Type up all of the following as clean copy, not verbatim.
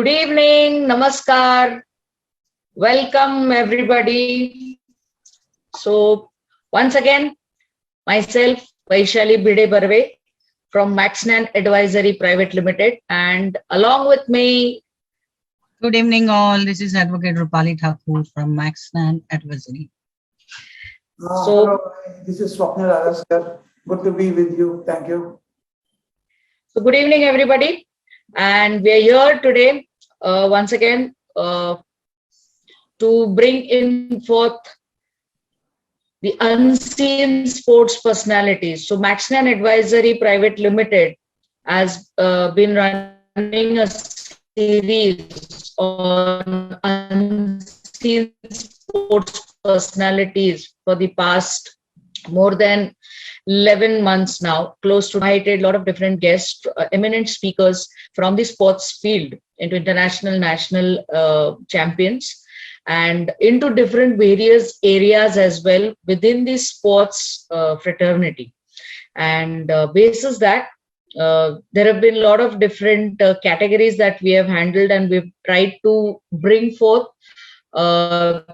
Good evening, namaskar. Welcome everybody. So once again, myself Vaishali Bide Barve from MaxNyan Advisory Private Limited, and along with me. Good evening, all. This is Advocate Rupali Thakur from MaxNyan Advisory. Hello, this is Swapnil Agaskar. Good to be with you. Thank you. So good evening, everybody, and we are here today once again to bring in forth the unseen sports personalities. So MaxNyan Advisory Private Limited has been running a series on unseen sports personalities for the past more than 11 months now, close to invited a lot of different guests, eminent speakers from the sports field into international, national champions, and into different various areas as well within the sports fraternity. And basis that, there have been a lot of different categories that we have handled, and we've tried to bring forth for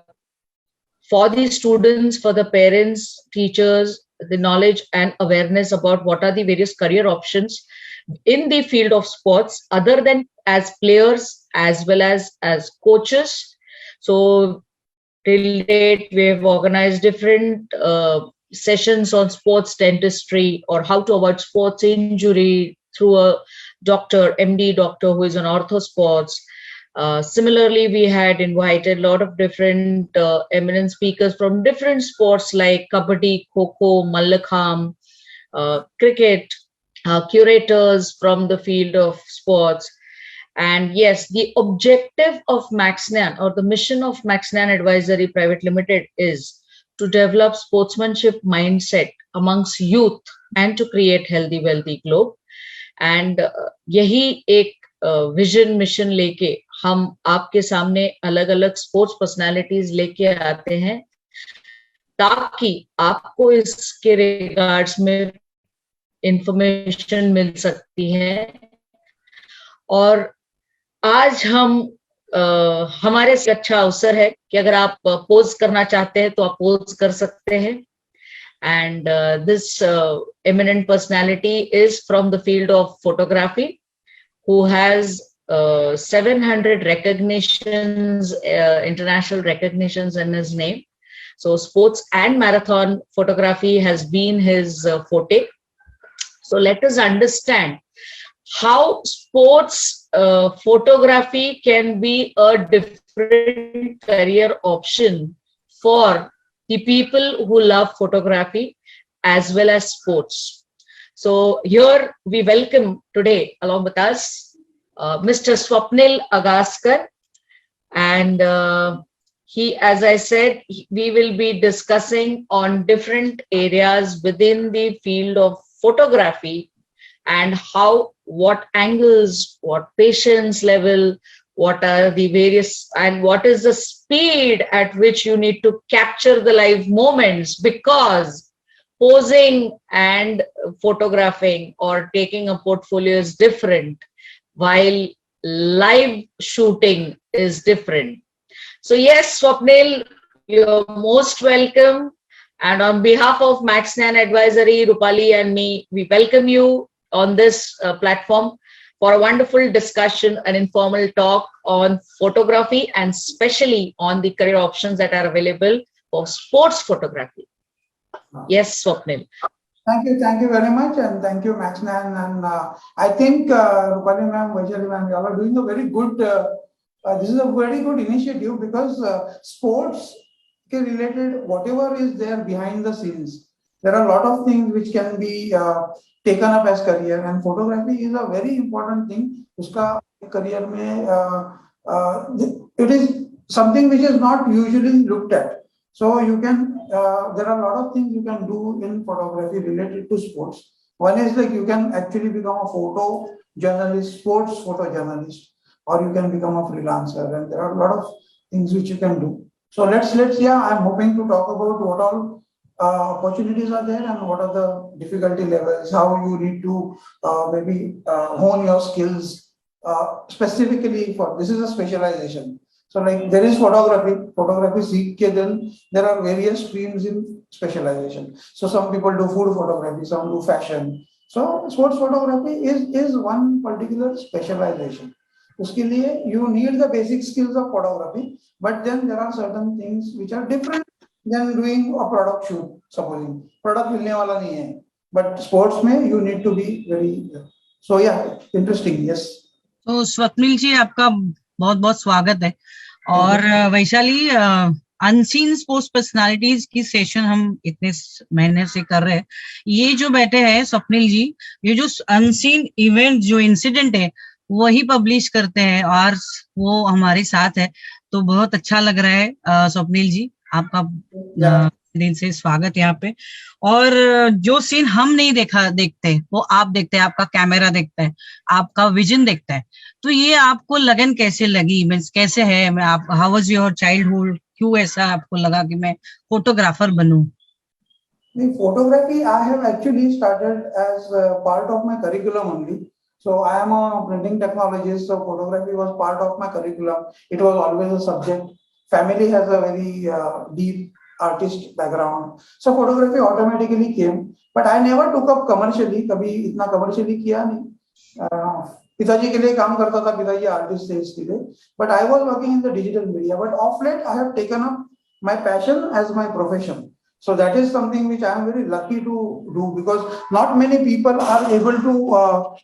the students, for the parents, teachers, the knowledge and awareness about what are the various career options in the field of sports, other than as players as well as coaches. So till date, we have organized different sessions on sports dentistry or how to avoid sports injury through a doctor, MD doctor who is an ortho sports. Similarly, we had invited a lot of different eminent speakers from different sports like kabaddi, kho-kho, mallakham, cricket, curators from the field of sports. And yes, the objective of MaxNyan, or the mission of MaxNyan Advisory Private Limited, is to develop sportsmanship mindset amongst youth and to create healthy, wealthy globe. And यही एक vision mission लेके हम आपके सामने अलग अलग sports personalities लेके आते हैं, ताकि आपको इसके रिगार्ड्स में इंफॉर्मेशन मिल सकती है। और आज हम हमारे से अच्छा अवसर है कि अगर आप पोज करना चाहते हैं तो आप पोज कर सकते हैं। And this eminent personality is from the field of photography, who has 700 recognitions, international recognitions in his name. So sports and marathon photography has been his forte. So let us understand how sports photography can be a different career option for the people who love photography as well as sports. So here we welcome today along with us Mr. Swapnil Agaskar, and he, as I said, we will be discussing on different areas within the field of photography and how, what angles, what patience level, what are the various, and what is the speed at which you need to capture the live moments, because posing and photographing or taking a portfolio is different, while live shooting is different. So yes, Swapnil, you're most welcome. And on behalf of MaxNyan Advisory, Rupali and me, we welcome you on this platform for a wonderful discussion, an informal talk on photography, and especially on the career options that are available for sports photography. Yes, Swapnil. Thank you very much, and thank you, MaxNyan. And I think Rupali ma'am, Vaishali ma'am, you all are doing a very good. This is a very good initiative, because sports related, whatever is there behind the scenes, there are a lot of things which can be taken up as career, and photography is a very important thing. Uska career mein, it is something which is not usually looked at. So you can, there are a lot of things you can do in photography related to sports. One is like you can actually become a photo journalist, sports photojournalist, or you can become a freelancer, and there are a lot of things which you can do. So let's yeah, I'm hoping to talk about what all opportunities are there and what are the difficulty levels, how you need to maybe hone your skills specifically for this is a specialization. So like there is photography seek ke then there are various streams in specialization. So some people do food photography, some do fashion. So sports photography is one particular specialization. उसके लिए you need the basic skills of photography, but then there are certain things which are different than doing a product shoot. Supposing product मिलने वाला नहीं है, but sports में you need to be very so yeah, interesting. Yes. तो स्वप्निल जी आपका बहुत बहुत स्वागत है। और वैशाली, अनसीन स्पोर्ट्स पर्सनालिटीज की सेशन हम इतने महीने से कर रहे हैं। ये जो बैठे हैं स्वप्निल जी, ये जो अनसीन इवेंट जो इंसिडेंट है वही पब्लिश करते हैं और वो हमारे साथ है, तो बहुत अच्छा लग रहा है। स्वप्निल जी आपका दिन से स्वागत यहाँ पे। और जो सीन हम नहीं देखते वो आप देखते हैं, आपका कैमरा देखता है, आपका विजन देखता है। तो ये आपको लगन कैसे लगी, मीन्स कैसे है, मैं आप हाउ वाज योर चाइल्डहुड, क्यों ऐसा आपको लगा कि मैं photographer बनूं? Photography I have actually started as part of my curriculum only. So I am a printing technologist, so photography was part of my curriculum. It was always a subject. Family has a very deep artist background, so photography automatically came. But I never took up commercially. कभी इतना commercially किया नहीं. पिताजी के लिए काम करता था, पिताजी आर्टिस्ट थे इसके लिए. But I was working in the digital media. But of late I have taken up my passion as my profession. So that is something which I am very lucky to do, because not many people are able to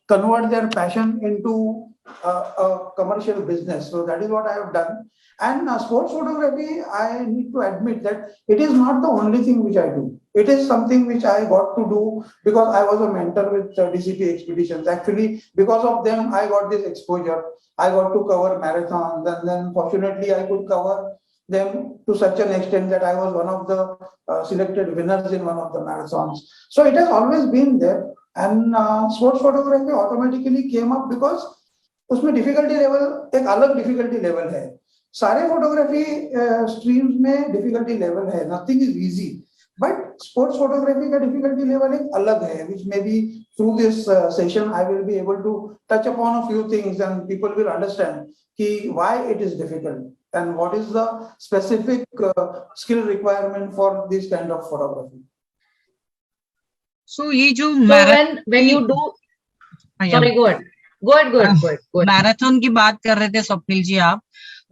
convert their passion into a commercial business. So that is what I have done. And sports photography, I need to admit that it is not the only thing which I do. It is something which I got to do because I was a mentor with DCP expeditions. Actually, because of them, I got this exposure. I got to cover marathons, and then fortunately I could cover them to such an extent that I was one of the selected winners in one of the marathons. So it has always been there, and sports photography automatically came up because उसमें difficulty level एक अलग difficulty level है. सारे photography streams में difficulty level है. Nothing is easy, but sports photography का difficulty level एक अलग है, which maybe through this session I will be able to touch upon a few things, and people will understand why it is difficult and what is the specific skill requirement for this kind of photography. So ये जो when you do, sorry, go ahead. Marathon की बात कर रहे थे स्वप्निल जी आप,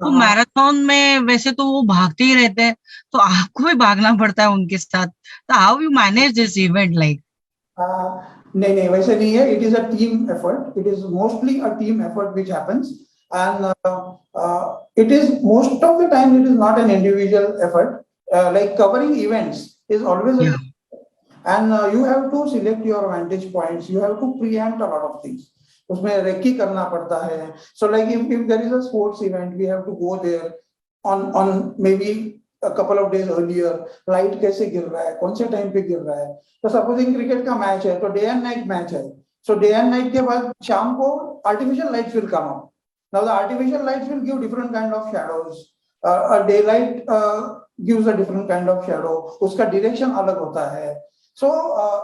तो marathon में वैसे तो वो भागते ही रहते हैं, तो आपको भी भागना पड़ता है उनके साथ, तो how you manage this event like? नहीं वैसे नहीं है. It is a team effort. It is mostly a team effort which happens. And it is most of the time it is not an individual effort. Like covering events is always a and you have to select your vantage points. You have to preempt a lot of things. उसमें recce करना पड़ता है. So like if there is a sports event, we have to go there on maybe a couple of days earlier. Light कैसे गिर रहा है, कौन से टाइम पे गिर रहा है. तो सपोजिंग क्रिकेट का मैच है तो डे एंड नाइट मैच है. So day and night के बाद शाम को artificial lights will come out. Now the artificial lights will give different kind of shadows. A daylight gives a different kind of shadow. उसका direction अलग होता है. So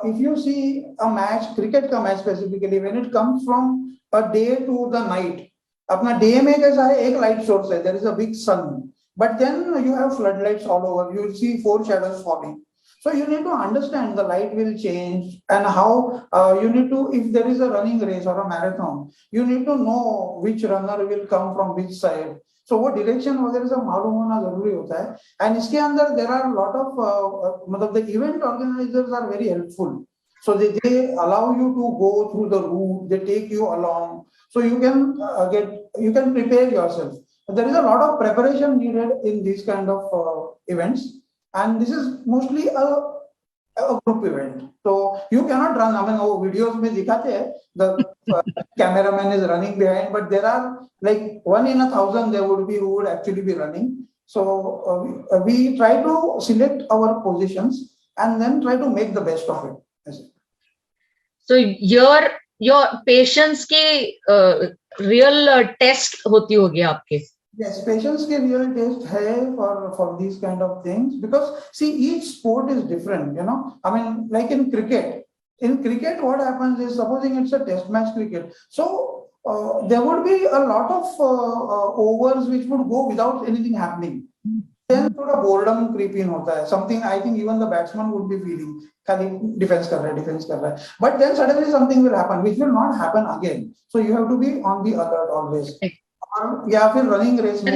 if you see a match, cricket का match specifically, when it comes from a day to the night, अपना day में कैसा है, एक light source है, there is a big sun, but then you have floodlights all over. You will see 4 shadows falling. So you need to understand the light will change, and how you need to, if there is a running race or a marathon, you need to know which runner will come from which side. So वो direction वगैरह सब मालूम होना जरूरी होता है. And इसके अंदर there are a lot of मतलब the event organizers are very helpful. So they allow you to go through the route, they take you along, so you can prepare yourself. There is a lot of preparation needed in these kind of events, and this is mostly a group event. So you cannot run. I mean, videos में दिखाते हैं the cameraman is running behind, but there are like 1 in 1,000 there would be who would actually be running. So we try to select our positions and then try to make the best of it. So your patience के real test होती होगी आपके. Yes, patience के real test है for these kind of things, because see, each sport is different, you know. I mean, like in cricket what happens is, supposing it's a test match cricket, so there would be a lot of overs which would go without anything happening. Then थोड़ा boredom creep in होता है. Something I think even the batsman would be feeling. खाली defense कर रहा है. But then suddenly something will happen, which will not happen again. So you have to be on the alert always. या फिर running race में.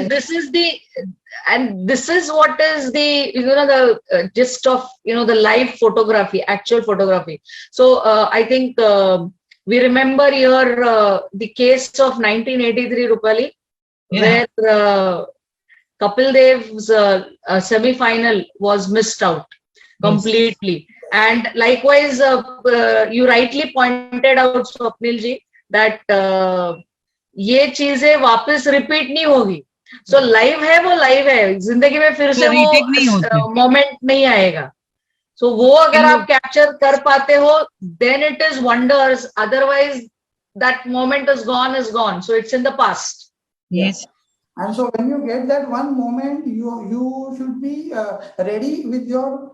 And this is what is the the gist of the live photography, actual photography. So I think we remember here the case of 1983 Rupali, where Kapil Dev's semi-final was missed out completely. And likewise, you rightly pointed out, Swapnil ji, that ये चीजें वापस repeat नहीं होगी. So live है वो live है, जिंदगी में फिर से वो मोमेंट नहीं आएगा. So वो अगर आप कैप्चर कर पाते हो, then it is wonders. Otherwise, that moment is gone. So it's in the past. Yes. And so when you get that one moment, you should be ready with your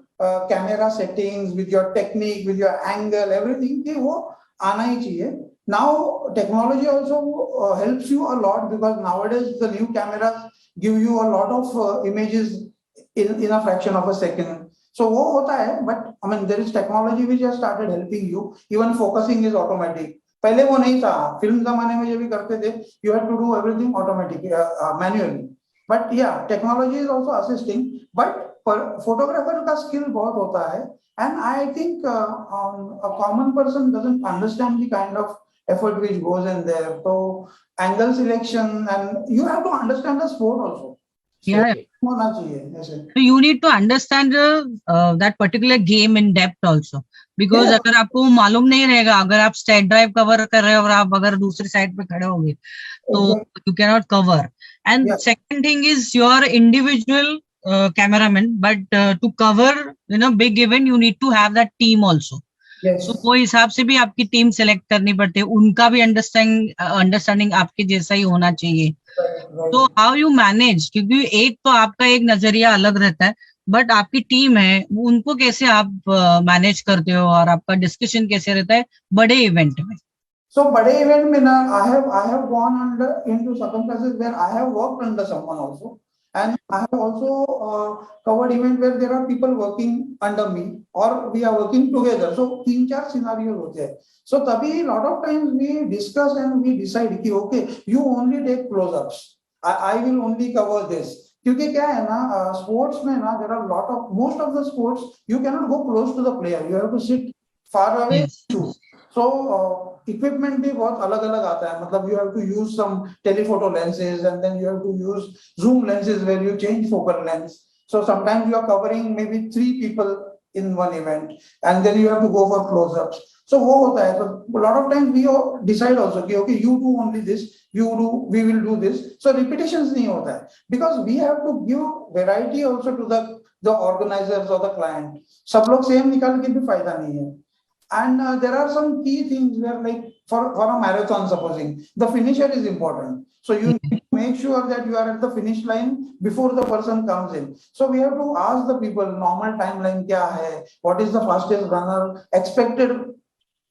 camera settings, with your technique, with your angle, everything. कि वो आना ही चाहिए. Now technology also helps you a lot, because nowadays the new cameras give you a lot of images in a fraction of a second. So वो होता है, but I mean there is technology which has started helping you. Even focusing is automatic. पहले वो नहीं था. Film जमाने में जब भी करते थे, you had to do everything automatic, manually. But yeah, technology is also assisting. But photographer का skill बहुत होता है, and I think a common person doesn't understand the kind of effort which goes in there. So angle selection, and you have to understand the sport also. So yeah. So you need to understand that particular game in depth also, because अगर आपको मालूम नहीं रहेगा, अगर आप state drive cover कर रहे हो और आप अगर दूसरी साइड पे खड़े होंगे, तो you cannot cover. And second thing is your individual cameraman, but to cover big event, you need to have that team also. So वो हिसाब से भी आपकी टीम सेलेक्ट करनी पड़ती है, उनका भी अंडरस्टैंडिंग आपके जैसा ही होना चाहिए. तो हाउ यू मैनेज, क्योंकि एक तो आपका एक नजरिया अलग रहता है, बट आपकी टीम है, उनको कैसे आप मैनेज करते हो और आपका डिस्कशन कैसे रहता है बड़े इवेंट में? So बड़े इवेंट में ना, I have gone into circumstances where I have worked under someone also. And I have also covered event where there are people working under me, or we are working together. So 3-4 scenarios होते हैं. So तभी lot of times we discuss and we decide कि okay, you only take close-ups. I will only cover this. क्योंकि क्या है ना, sports में ना, there are most of the sports you cannot go close to the player. You have to sit far away. Yes. So equipment भी बहुत अलग-अलग आता है. मतलब you have to use some telephoto lenses, and then you have to use zoom lenses where you change focal length. So sometimes you are covering maybe 3 people in one event, and then you have to go for close-ups. So वो होता है. So a lot of times we decide also कि okay, you do only this, we will do this. So repetitions नहीं होता है, because we have to give variety also to the organizers or the client. सब लोग same निकाल के भी फायदा नहीं है. And there are some key things where, like for a marathon, supposing the finisher is important. So you need to make sure that you are at the finish line before the person comes in. So we have to ask the people, normal timeline क्या है? What is the fastest runner expected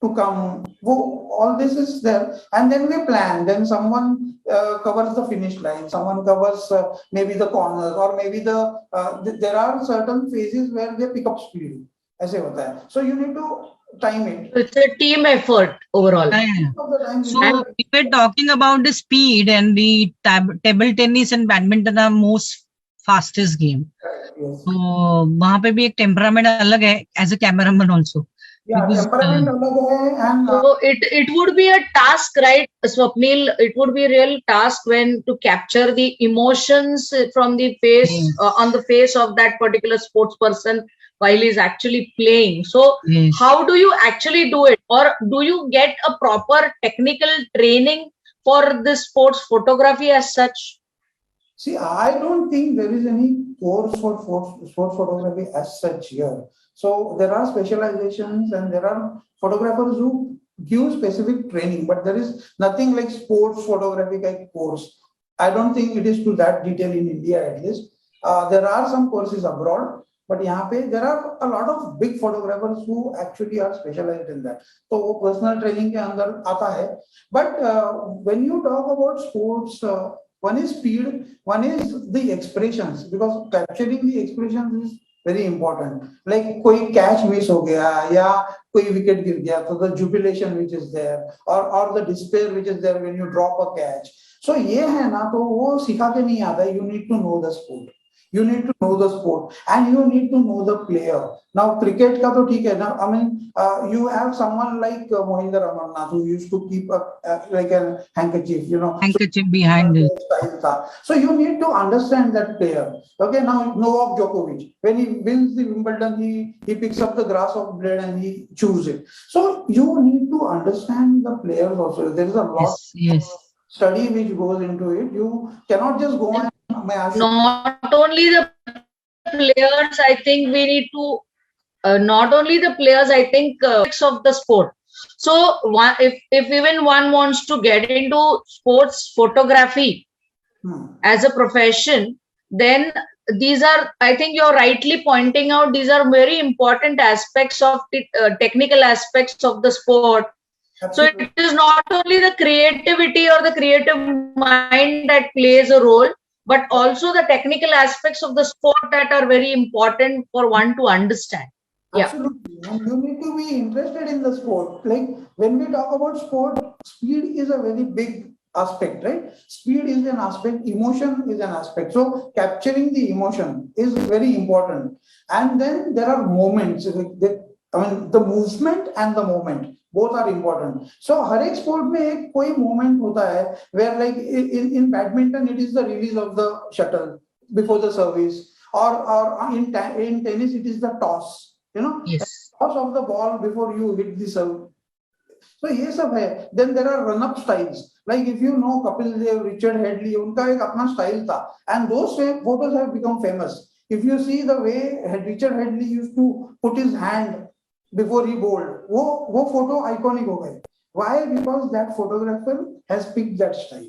to come? All this is there, and then we plan. Then someone covers the finish line, someone covers maybe the corners, or maybe there are certain phases where they pick up speed. ऐसे होता है. So you need to time it. It's a team effort overall. So if we're talking about the speed, and the table tennis and badminton are most fastest game. Yes. So वहाँ पे भी एक temperament अलग है as a cameraman also. Yeah, temperament अलग है, and so it would be a task, right, Swapnil? It would be a real task when to capture the emotions from the face, on the face of that particular sports person while he's actually playing. So how do you actually do it? Or do you get a proper technical training for this sports photography as such? See, I don't think there is any course for sports photography as such here. So there are specializations, and there are photographers who give specific training, but there is nothing like sports photography like course. I don't think it is to that detail in India, at least. There are some courses abroad. But यहाँ पे there are a lot of big photographers who actually are specialized in that. तो वो personal training के अंदर आता है. But when you talk about sports, one is speed, one is the expressions, because capturing the expressions is very important. Like कोई catch miss हो गया या कोई wicket गिर गया, तो the jubilation which is there, or the despair which is there when you drop a catch. So ये है ना, तो वो सिखा के नहीं आता. You need to know the sport. You need to know the sport and you need to know the player. Now cricket का तो ठीक है ना. I mean, you have someone like Mohinder Amarnath who used to keep like a handkerchief, handkerchief behind it. So you need to understand that player. Okay, now Novak Djokovic, when he wins the Wimbledon, he picks up the grass of blade and he chews it. So you need to understand the players also. There is a lot of study which goes into it. You cannot just go and not only the players, I think we need to not only the players, I think of the sport. So if even one wants to get into sports photography as a profession, then these are, I think you're rightly pointing out, these are very important aspects of the technical aspects of the sport. Absolutely. So it is not only the creativity or the creative mind that plays a role, but also the technical aspects of the sport that are very important for one to understand. Absolutely. Yeah. And you need to be interested in the sport. Like when we talk about sport, speed is a very big aspect, right? Speed is an aspect, emotion is an aspect. So capturing the emotion is very important. And then there are moments. The movement and the moment. Both are important. So हर एक sport में एक कोई moment होता है where like in badminton it is the release of the shuttle before the service, or in tennis it is the toss, toss of the ball before you hit the serve. So ये सब है. Then there are run-up styles. Like if you know Kapil Dev, Richard Headley, उनका एक अपना style था, and those photos have become famous. If you see the way Richard Headley used to put his hand before he bowled, वो photo iconic हो गए. Why? Because that photographer has picked that style.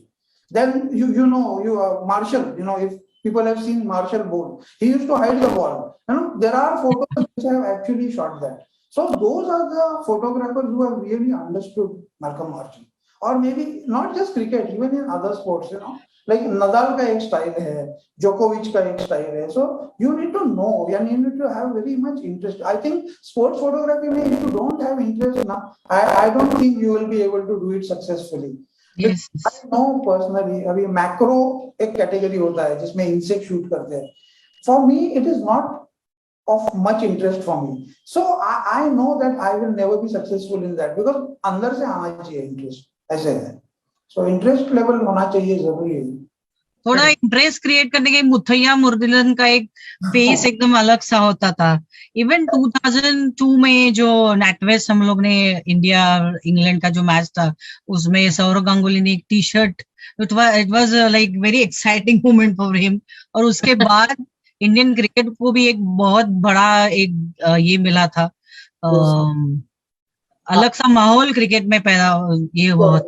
Then you know Marshall, if people have seen Marshall bowl, he used to hide the ball. There are photos which have actually shot that. So those are the photographers who have really understood Malcolm Marshall. Or maybe not just cricket, even in other sports, like Nadal का एक style है, Djokovic का एक style है. So you need to know, and you need to have very much interest. I think sports photography, if you don't have interest, I don't think you will be able to do it successfully. Yes. I know personally, अभी macro एक category होता है जिसमें insect shoot करते हैं. For me, it is not of much interest for me. So I know that I will never be successful in that because अंदर से आना चाहिए interest. ऐसे है. So interest level होना चाहिए जरूरी है. थोड़ा इंटरेस्ट क्रिएट करने के मुथैया मुरलीधरन का एक फेस एकदम अलग सा होता था. इवन 2002 में जो नेटवेस्ट हम लोग ने इंडिया इंग्लैंड का जो मैच था उसमें सौरव गांगुली ने एक T shirt, it was like very exciting moment for him. और उसके बाद इंडियन क्रिकेट को भी एक बहुत बड़ा एक ये मिला था, अलग सा माहौल क्रिकेट में पैदा ये हुआ.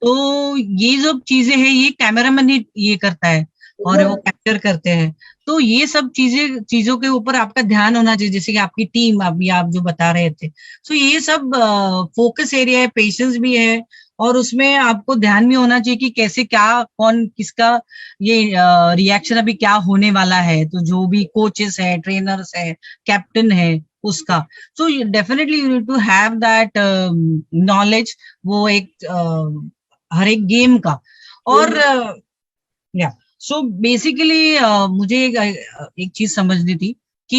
तो ये जो चीजें हैं ये कैमरामैन ही ये करता है और वो कैप्चर करते हैं. तो ये सब चीजों के ऊपर आपका ध्यान होना चाहिए, जैसे कि आपकी टीम अभी आप जो बता रहे थे. तो ये सब फोकस एरिया है, पेशेंस भी है, और उसमें आपको ध्यान भी होना चाहिए कि कैसे क्या कौन किसका ये रिएक्शन अभी क्या होने वाला है. तो जो भी कोचेस है, ट्रेनर्स है, कैप्टन है उसका. So definitely you need to have that knowledge, वो एक हर एक गेम का. और सो बेसिकली मुझे एक चीज समझनी थी कि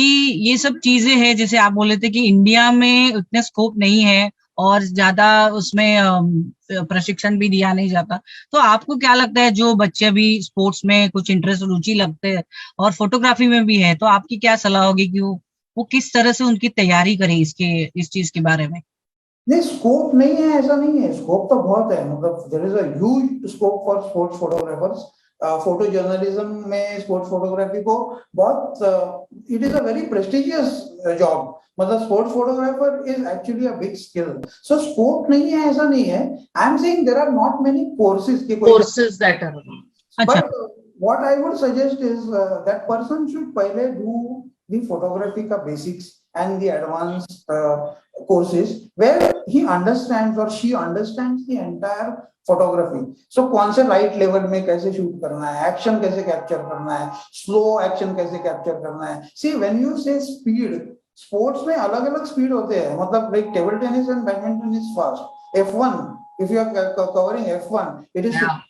ये सब चीजें हैं, जैसे आप बोले थे कि इंडिया में उतने स्कोप नहीं है और ज्यादा उसमें प्रशिक्षण भी दिया नहीं जाता. तो आपको क्या लगता है, जो बच्चे भी स्पोर्ट्स में कुछ इंटरेस्ट रुचि लगते हैं और फोटोग्राफी में भी है, तो आपकी क्या सलाह होगी कि वो किस तरह से उनकी तैयारी करें इस चीज के बारे में? नहीं, स्कोप नहीं है ऐसा नहीं है, स्कोप तो बहुत है. मतलब there is a huge scope for sports photographers. Photo journalism में स्पोर्ट्स फोटोग्राफी को बहुत it is a very prestigious job. मतलब sports photographer is actually a big skill. So scope नहीं है ऐसा नहीं है. I am saying there are not many courses that are. But what I would suggest is that person should पहले do the photography ka basics and the advanced courses where he understands or she understands the entire photography. So कौन से right level में कैसे shoot करना है, action कैसे capture करना है, slow action कैसे capture करना है. See, when you say speed, sports में अलग अलग speed होते हैं. मतलब like table tennis and badminton is fast. F1, if you are covering F1, it is. Yeah.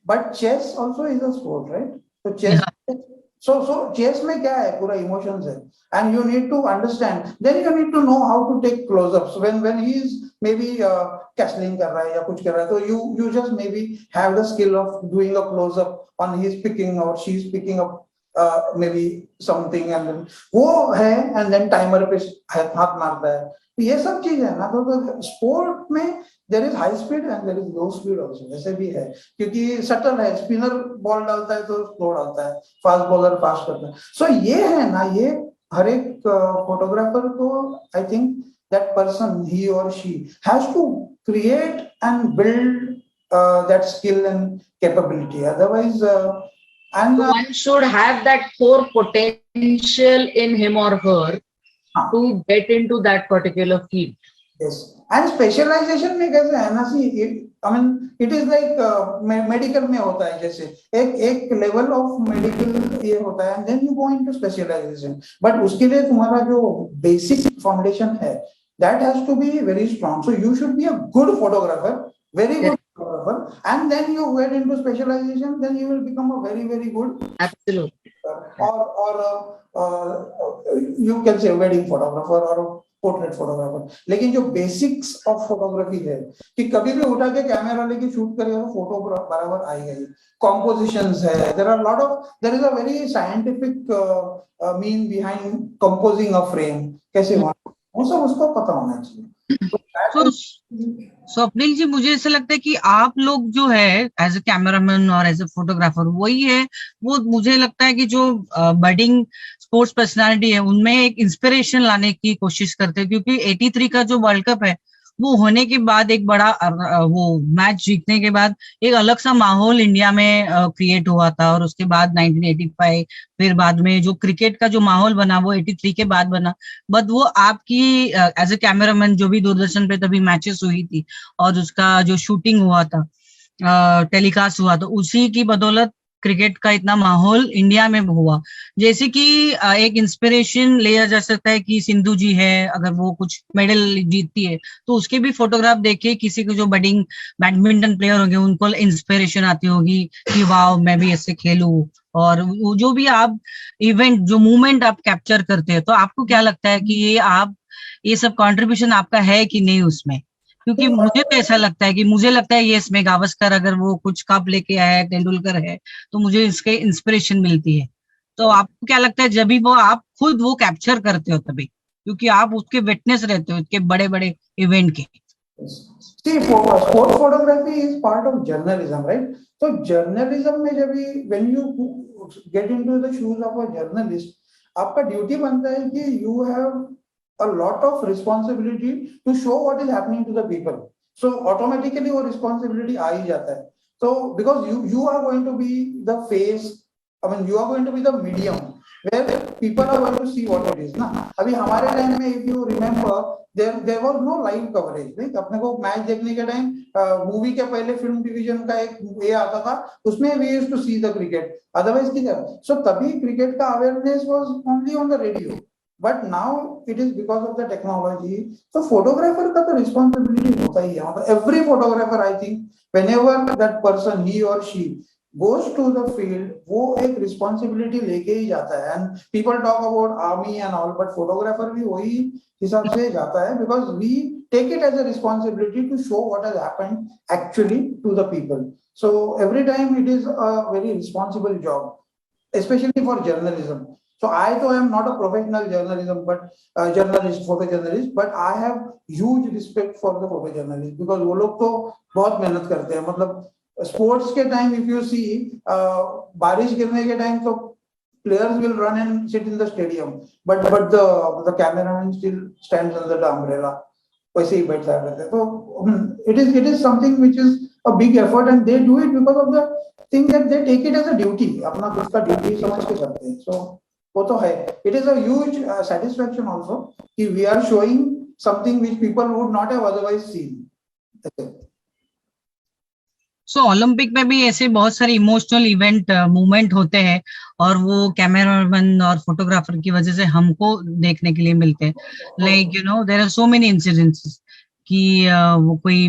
But chess also is a sport, right? So chess. Yeah. So chess में क्या है? पूरा emotions है. And you need to understand. Then you need to know how to take close-ups. When he is maybe castling कर रहा है या कुछ कर रहा है, तो you just maybe have the skill of doing a close-up on his picking or she's picking up maybe something and then वो है and then timer पे हाथ मारता है. ये सब चीज है ना. तो स्पोर्ट में there is high speed and there is low speed also. वैसे भी है क्योंकि सटल है. स्पिनर बॉल डालता है तो स्लो डालता है, फास्ट बॉलर फास्ट करता है. सो ये है ना, ये हर एक फोटोग्राफर को I think that person, he or she has to create and build that skill and capability. Otherwise and one should have that core potential in him or her to get into that particular field. Yes. And specialization में कैसे है ना, सी I mean it is like medical में होता है जैसे एक level of medical ये होता है and then you go into specialization. But उसके लिए तुम्हारा जो basic foundation है that has to be very strong. So you should be a good photographer, very good photographer, and then you get into specialization, then you will become a very, very good. Absolutely. Or you can say wedding photographer or portrait photographer. लेकिन जो basics of photography है कि कभी भी उठा के camera लेके shoot करेगा तो फोटो बराबर आएगा ही. Compositions है. There is a very scientific mean behind composing a frame. कैसे वो सब उसको पता होना चाहिए. स्वप्निल जी, मुझे ऐसा लगता है कि आप लोग जो है एज ए कैमरामैन और एज ए फोटोग्राफर वही है, वो मुझे लगता है कि जो बडिंग स्पोर्ट्स पर्सनालिटी है उनमें एक इंस्पिरेशन लाने की कोशिश करते हैं, क्योंकि 83 का जो वर्ल्ड कप है वो होने के बाद एक बड़ा वो मैच जीतने के बाद एक अलग सा माहौल इंडिया में क्रिएट हुआ था, और उसके बाद 1985 फिर बाद में जो क्रिकेट का जो माहौल बना वो 83 के बाद बना. बट वो आपकी एज ए कैमरामैन जो भी दूरदर्शन पे तभी मैचेस हुई थी और उसका जो शूटिंग हुआ था, टेलीकास्ट हुआ, तो उसी की बदौलत क्रिकेट का इतना माहौल इंडिया में हुआ. जैसे कि एक इंस्पिरेशन लिया जा सकता है कि सिंधु जी है, अगर वो कुछ मेडल जीतती है तो उसके भी फोटोग्राफ देखे किसी को जो बडिंग बैडमिंटन प्लेयर होंगे उनको इंस्पिरेशन आती होगी कि वाह मैं भी ऐसे खेलूं. और जो भी आप इवेंट जो मूवमेंट आप कैप्चर करते हैं, तो आपको क्या लगता है कि ये सब कंट्रीब्यूशन आपका है कि नहीं उसमें? क्योंकि मुझे तो ऐसा लगता है कि ये इसमें गावस्कर अगर वो कुछ कप लेके आया है, तेंदुलकर है, तो मुझे इसके इंस्पिरेशन मिलती है. तो आपको क्या लगता है जब भी वो आप खुद वो कैप्चर करते हो तभी, क्योंकि आप उसके विटनेस रहते हो इतने बड़े बड़े इवेंट के? See, sports photography is part of journalism, right? So journalism में जब भी when you get into the shoes of a journalist, आपका ड्यूटी बनता है कि you have a lot of responsibility to show what is happening to the people. So automatically वो responsibility आ ही जाता है. So because you are going to be the face, I mean you are going to be the medium where people are going to see what it is. ना अभी हमारे time में if you remember there was no live coverage. Like अपने को match देखने के time movie के पहले फिल्म डिवीजन का एक ये आता था, उसमें we used to see the cricket. Otherwise किधर? So तभी क्रिकेट का awareness was only on the radio. But now it is because of the technology. So photographer का तो responsibility होता ही है. Every photographer, I think, whenever that person, he or she goes to the field, वो एक responsibility लेके ही जाता है. And people talk about army and all, but photographer भी वही हिसाब से जाता है, because we take it as a responsibility to show what has happened actually to the people. So every time it is a very responsible job, especially for journalism. So I though am not a professional journalism, but photojournalist, but I have huge respect for the photojournalist because वो लोग तो बहुत मेहनत करते हैं. मतलब sports के time if you see बारिश गिरने के time तो players will run and sit in the stadium, but the cameraman still stands under the umbrella. वैसे ही बैठा रहता है. तो it is something which is a big effort and they do it because of the thing that they take it as a duty. अपना खुद का duty समझ के करते हैं. So वो तो है. It is a huge satisfaction also कि we are showing something which people would not have otherwise seen. So Olympic में भी ऐसे बहुत सारे इमोशनल इवेंट मूवमेंट होते हैं और वो कैमरामैन और फोटोग्राफर की वजह से हमको देखने के लिए मिलते हैं. Like you know there are so many incidents कि वो कोई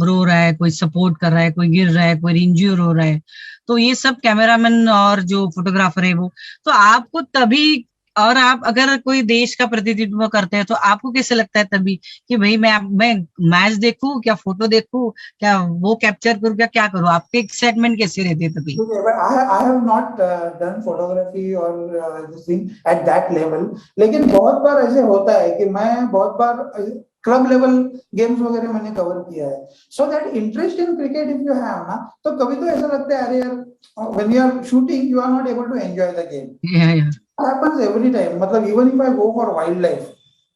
रो रहा है, कोई सपोर्ट कर रहा है, कोई गिर रहा है, कोई इंज्यूर हो रहा है. तो ये सब कैमरामैन और जो फोटोग्राफर है वो, तो आपको तभी, और आप अगर कोई देश का प्रतिनिधित्व करते हैं तो आपको कैसे लगता है तभी कि भाई मैं मैच देखूं क्या, फोटो देखूं क्या, वो कैप्चर करूं क्या, क्या करूं, आपके एक्साइटमेंट कैसे रहते हैं तभी? I have not done photography or this thing at that level. लेकिन बहुत बार ऐसे होता है कि मैं बहुत बार क्लब लेवल गेम्स वगैरह मैंने कवर किया है. So that interest in cricket if you have ना, तो कभी तो ऐसा लगता है अरे यार, when you are shooting you are not able to enjoy the game. Happens every time. मतलब even if I go for wildlife,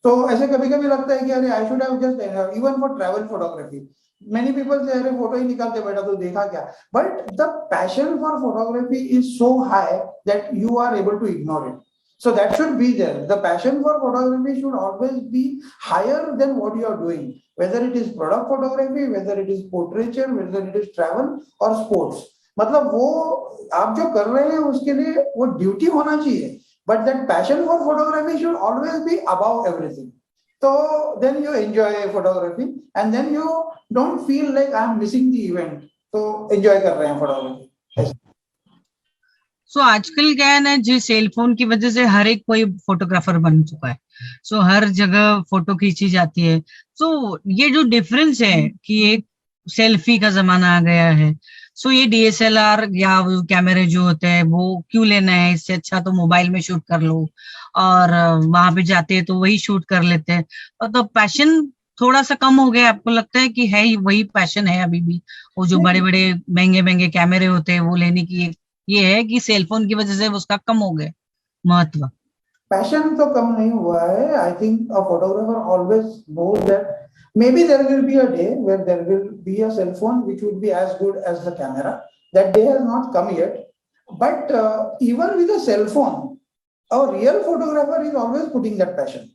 तो ऐसे कभी-कभी लगता है कि अरे I should have just even for travel photography. Many people say अरे photo ही निकालते बेटा तो देखा क्या. But the passion for photography is so high that you are able to ignore it. So that should be there. The passion for photography should always be higher than what you are doing. Whether it is product photography, whether it is portraiture, whether it is travel or sports. मतलब वो आप जो कर रहे हैं उसके लिए वो ड्यूटी होना चाहिए. But that passion for photography should always be above everything. So then you enjoy photography and then you don't feel like I'm missing the event. So enjoy कर रहे हैं photography. सो आजकल क्या है ना जी, सेल फोन की वजह से हर एक कोई फोटोग्राफर बन चुका है. सो हर जगह फोटो खींची जाती है. सो ये जो डिफरेंस है कि एक सेल्फी का जमाना आ गया है, सो ये डीएसएलआर या कैमरे जो होते हैं वो क्यों लेना है, इससे अच्छा तो मोबाइल में शूट कर लो, और वहां पे जाते हैं तो वही शूट कर लेते हैं. तो पैशन थोड़ा सा कम हो गया, आपको लगता है कि है वही पैशन है अभी भी, वो जो बड़े बड़े महंगे महंगे कैमरे होते हैं वो लेने की, ये है कि सेलफोन की वजह से उसका कम हो गया महत्व? पैशन तो कम नहीं हुआ है. I think a photographer always knows that maybe there will be a day where there will be a cell phone which would be as good as the camera. That day has not come yet. But even with a cell phone, a real photographer is always putting that passion.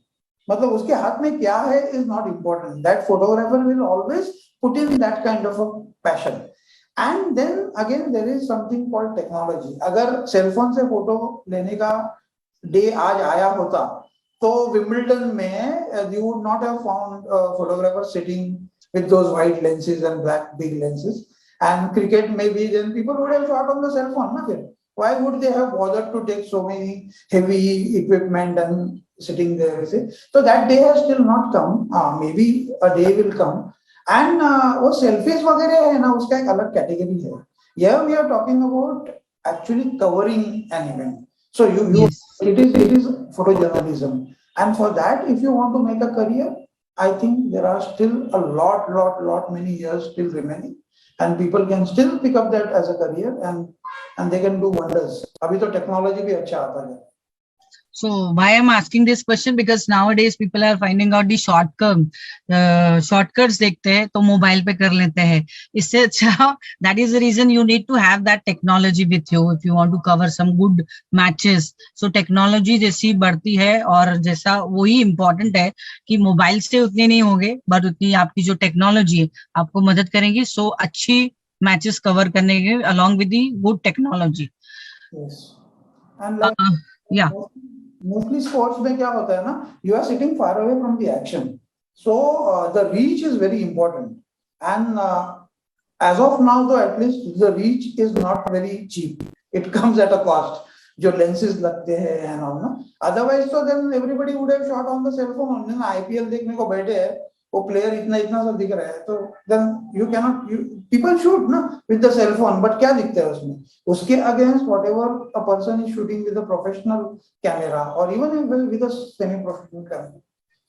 मतलब उसके हाथ में क्या है is not important. That photographer will always put in that kind of a passion. And then again there is something called technology. अगर cell phone से photo लेने का डे आज आया होता तो विंबलडन में you would not have found photographers sitting with those white lenses and black big lenses. And cricket maybe then people would have shot on the cell phone. Na फिर why would they have bothered to take so many heavy equipment and sitting there? So that day has still not come. Maybe a day will come. And वो selfies वगैरह है ना, उसका एक अलग category है. Here we are talking about actually covering an event. So Yes. it is photojournalism, and for that, if you want to make a career, I think there are still a lot many years still remaining, and people can still pick up that as a career, and they can do wonders. अभी तो technology भी अच्छा आता है. So why I'm asking this question, because nowadays people are finding out the shortcuts देखते हैं तो mobile पे कर लेते हैं. इससे अच्छा, that is the reason you need to have that technology with you if you want to cover some good matches. So technology जैसी बढ़ती है और जैसा वही important है कि मोबाइल से उतने नहीं होंगे, बट उतनी आपकी जो टेक्नोलॉजी है आपको मदद करेंगी सो अच्छी मैचेस कवर करने के along with the good technology. Yes. And like, yeah. Mostly sports में क्या होता है ना, you are sitting far away from the action, so the reach is very important, and as of now though at least the reach is not very cheap. It comes at a cost. जो lenses लगते हैं and all ना, otherwise so then everybody would have shot on the cell phone only ना. IPL देखने को बैठे हैं, वो player इतना सा दिख रहा है, तो then you cannot, people shoot ना with the cell phone, but क्या दिखता है उसमें? उसके against whatever a person is shooting with a professional camera or even with a semi-professional camera.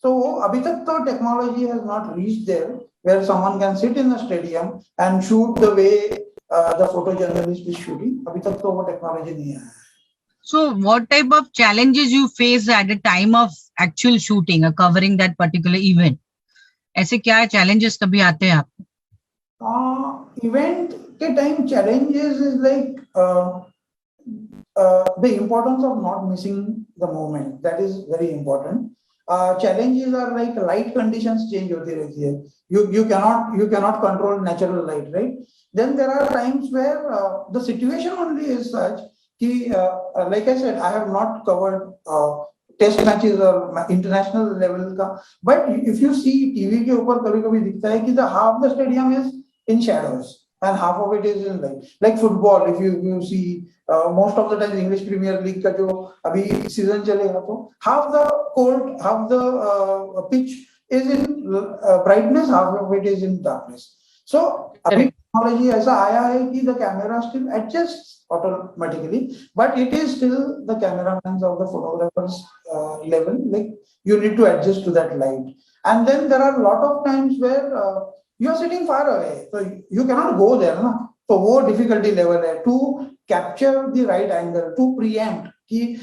So अभी तक तो technology has not reached there where someone can sit in a stadium and shoot the way the photojournalist is shooting. अभी तक तो वो technology नहीं आया. So what type of challenges you face at the time of actual shooting or covering that particular event? ऐसे क्या challenges कभी आते हैं आपको? Event के time challenges is like the importance of not missing the moment, that is very important. Challenges are like light conditions change होती रहती है. You cannot control natural light, right? Then there are times where the situation only is such कि like I said, I have not covered test matches और international level का, but if you see TV के ऊपर कभी कभी दिखता है कि the half the stadium is in shadows and half of it is in light. Like football, if you see most of the time English Premier League का जो अभी सीजन चलेगा तो half the court, half the pitch is in brightness, half of it is in darkness. So अभी technology ऐसा आया है कि the camera still adjusts automatically, but it is still the cameraman's or the photographer's level. Like you need to adjust to that light, and then there are a lot of times where you are sitting far away, so you cannot go there, na? So वो difficulty level है to capture the right angle, to preempt कि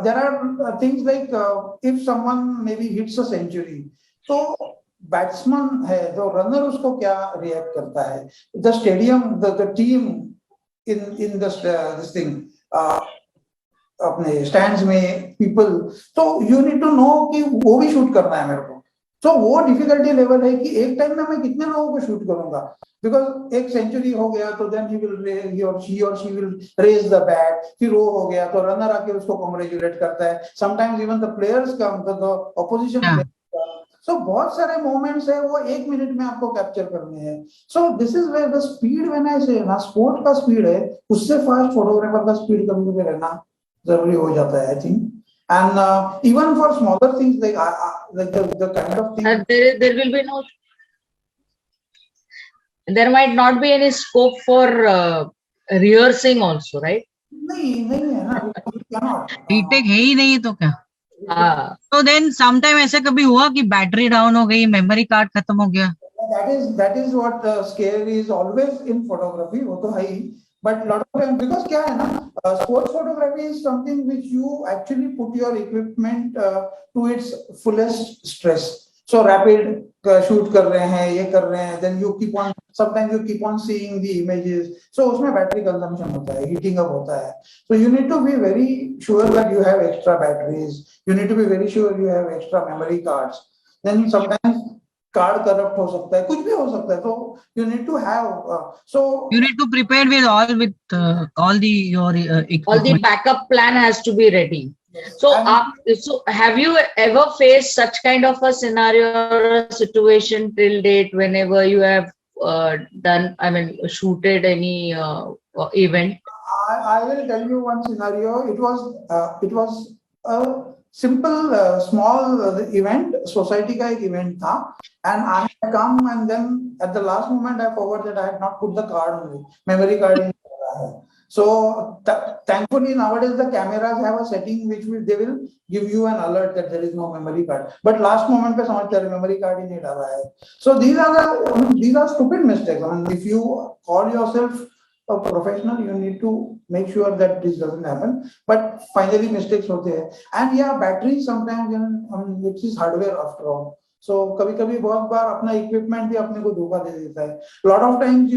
there are things like if someone maybe hits a century, तो batsman है तो runner उसको क्या react करता है, the stadium the team in this thing अपने स्टैंड्स में पीपल, तो यू नीड टू नो कि वो भी शूट करना है मेरे को. तो वो डिफिकल्टी लेवल है कि एक टाइम में मैं कितने लोगों को शूट करूंगा, बिकॉज एक सेंचुरी हो गया तो देन ही और she will raise the bat, फिर वो हो गया तो रनर आके उसको कॉन्ग्रेचुलेट करता है, sometimes even the players come, the opposition. So बहुत सारे मोमेंट्स है वो एक मिनट में आपको कैप्चर करने हैं. So this is where the speed, when I say ना स्पोर्ट का स्पीड है उससे फास्ट फोटोग्राफर का स्पीड कभी कभी रहना जरूरी हो जाता है, I think. And even for smaller things like the kind of thing, there will be no, there might not be any scope for rehearsing also, right? नहीं है ना, cannot. रीटेक है ही नहीं तो क्या. तो देन समटाइम ऐसे कभी हुआ कि बैटरी डाउन हो गई, मेमोरी कार्ड खत्म हो गया. That is what scare is always in photography, वो तो है ही. But lot of times, because क्या है ना, sports photography is something which you actually put your equipment to its fullest stress. So rapid shoot कर रहे हैं, ये कर रहे हैं, then you keep on, sometimes you keep on seeing the images. So उसमें battery consumption होता है, heating up होता है. So you need to be very sure that you have extra batteries. You need to be very sure you have extra memory cards. Then sometimes card corrupt हो सकता है, कुछ भी हो सकता है, तो you need to have so you need to prepare with all the your equipment. All the backup plan has to be ready. So so have you ever faced such kind of a scenario or a situation till date whenever you have done, I mean shooted any event? I will tell you one scenario. It was a simple small event, society का एक event था, and I had come and then at the last moment I forgot that I had not put the card on it, memory card in. So thankfully nowadays the cameras have a setting which they will give you an alert that there is no memory card, but last moment पे समझते हैं memory card ही नहीं डाला है. So these are stupid mistakes. I mean, if you call yourself a professional, you need to make sure that this doesn't happen, but finally mistakes होते हैं. And yeah, batteries sometimes, it is hardware after all. So कभी कभी बहुत बार अपना equipment भी अपने को धोखा दे देता है. Lot of times,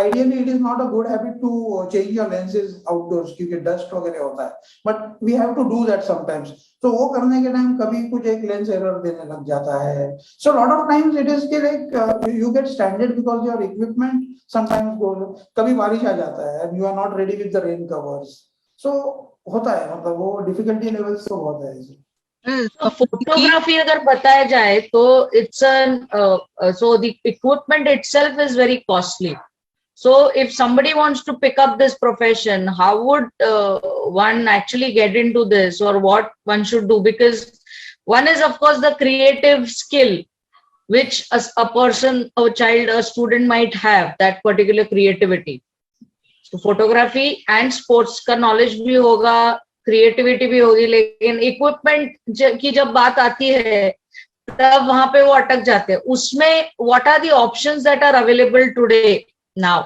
ideally it is not a good habit to change your lenses outdoors क्योंकि dust वगैरह होता है, but we have to do that sometimes. तो वो करने के टाइम कभी कुछ एक लेंस एरर देने लग जाता है. So lot of times it is कि like you get stranded because your equipment sometimes goes, कभी बारिश आ जाता है and you are not ready with the rain covers. So होता है, मतलब वो difficulty levels तो बहुत है. फोटोग्राफी अगर बताया जाए तो it's so the equipment itself is very costly. So if somebody wants to pick up this profession, how would one actually get into this, or what one should do? Because one is of course the creative skill which a person, a child, a student might have, that particular creativity. So photography and sports का knowledge भी होगा, creativity भी होगी, लेकिन equipment की जब बात आती है तब वहां पे वो अटक जाते हैं. उसमें what are the options that are available today now?